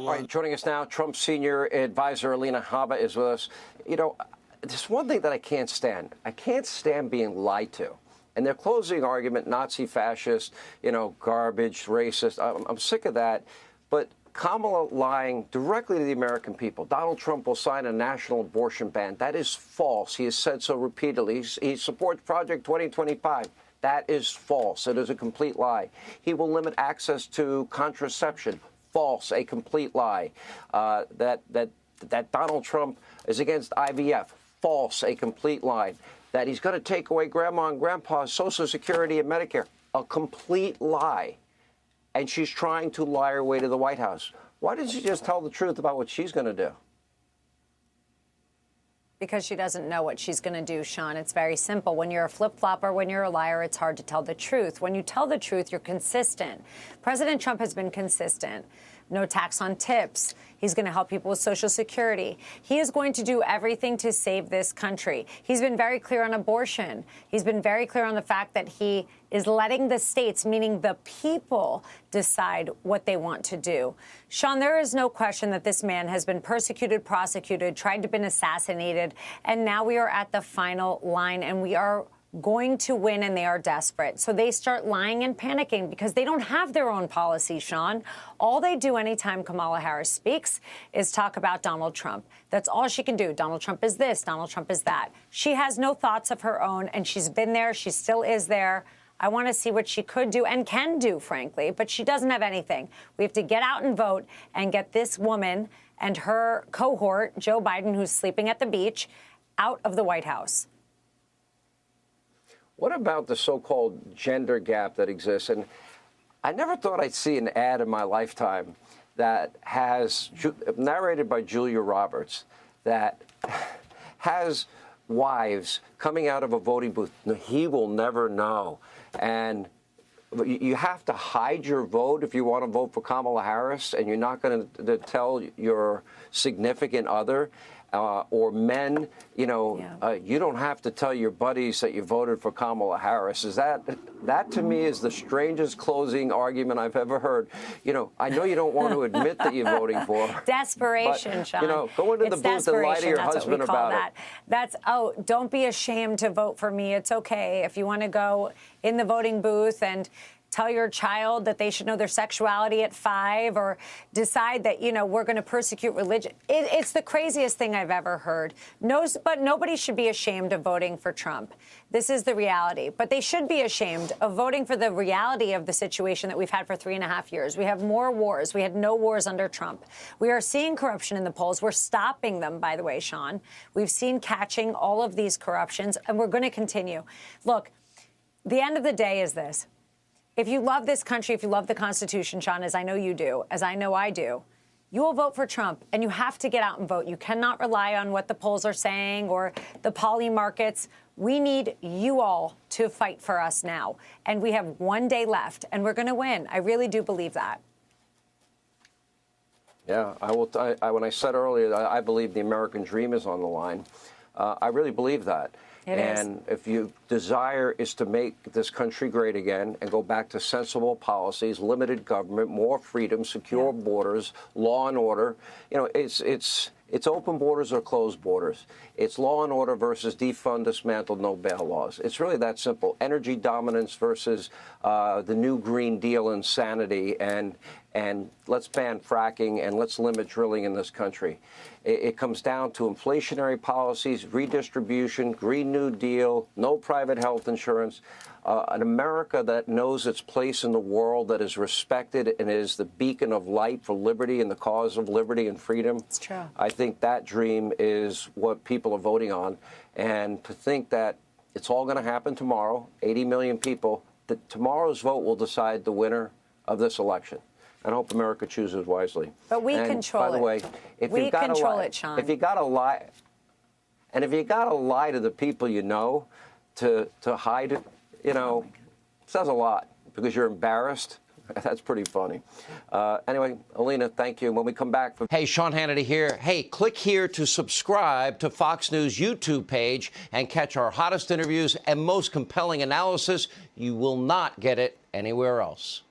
All right, joining us now, Trump's senior advisor, Alina Habba, is with us. You know, there's one thing that I can't stand. I can't stand being lied to. And their closing argument, Nazi, fascist, you know, garbage, racist, I'm sick of that. But Kamala lying directly to the American people. Donald Trump will sign a national abortion ban. That is false. He has said so repeatedly. He supports Project 2025. That is false. It is a complete lie. He will limit access to contraception. False. A complete lie. That Donald Trump is against IVF. False. A complete lie. That he's going to take away Grandma and Grandpa's Social Security and Medicare. A complete lie. And she's trying to lie her way to the White House. Why didn't she just tell the truth about what she's going to do? Because she doesn't know what she's going to do, Sean. It's very simple. When you're a flip-flopper, when you're a liar, it's hard to tell the truth. When you tell the truth, you're consistent. President Trump has been consistent. No tax on tips. He's going to help people with Social Security. He is going to do everything to save this country. He's been very clear on abortion. He's been very clear on the fact that he is letting the states, meaning the people, decide what they want to do. Sean, there is no question that this man has been persecuted, prosecuted, tried to be assassinated, and now we are at the final line, and we are going to win, and they are desperate. So they start lying and panicking because they don't have their own policy, Sean. All they do anytime Kamala Harris speaks is talk about Donald Trump. That's all she can do. Donald Trump is this, Donald Trump is that. She has no thoughts of her own, and she's been there. She still is there. I want to see what she could do and can do, frankly, but she doesn't have anything. We have to get out and vote and get this woman and her cohort, Joe Biden, who's sleeping at the beach, out of the White House. What about the so-called gender gap that exists? And I never thought I'd see an ad in my lifetime that has, narrated by Julia Roberts, that has wives coming out of a voting booth. He will never know. And you have to hide your vote if you want to vote for Kamala Harris, and you're not going to tell your significant other. Or men, you know, you don't have to tell your buddies that you voted for Kamala Harris. That to me is the strangest closing argument I've ever heard. You know, I know you don't want to admit that you're voting for desperation, but, Sean. You know, go into the booth and lie to your husband about it. That's, oh, don't be ashamed to vote for me. It's okay if you want to go in the voting booth and tell your child that they should know their sexuality at 5, or decide that, you know, we're going to persecute religion. It's the craziest thing I've ever heard. But nobody should be ashamed of voting for Trump. This is the reality. But they should be ashamed of voting for the reality of the situation that we've had for 3.5 years. We have more wars. We had no wars under Trump. We are seeing corruption in the polls. We're stopping them, by the way, Sean. We've seen catching all of these corruptions, and we're going to continue. Look, the end of the day is this. If you love this country, if you love the Constitution, Sean, as I know you do, as I know I do, you will vote for Trump, and you have to get out and vote. You cannot rely on what the polls are saying or the poly markets. We need you all to fight for us now. And we have one day left, and we're going to win. I really do believe that. Yeah, when I said earlier, I believe the American dream is on the line. I really believe that. And if your desire is to make this country great again and go back to sensible policies, limited government, more freedom, secure borders, law and order, you know, it's open borders or closed borders. It's law and order versus defund, dismantle, no bail laws. It's really that simple. Energy dominance versus the new Green Deal insanity, and let's ban fracking and let's limit drilling in this country. It comes down to inflationary policies, redistribution, Green New Deal, no private health insurance, an America that knows its place in the world, that is respected and is the beacon of light for liberty and the cause of liberty and freedom. It's true. I think that dream is what people are voting on. And to think that it's all going to happen tomorrow, 80 million people, that tomorrow's vote will decide the winner of this election. I hope America chooses wisely. But we control it. By the way, if we you got to lie, Sean. if you got to lie, and if you got to lie to the people you know to hide it, you know, it says a lot because you're embarrassed. That's pretty funny. Anyway, Alina, thank you. When we come back. Hey, Sean Hannity here. Hey, click here to subscribe to Fox News YouTube page and catch our hottest interviews and most compelling analysis. You will not get it anywhere else.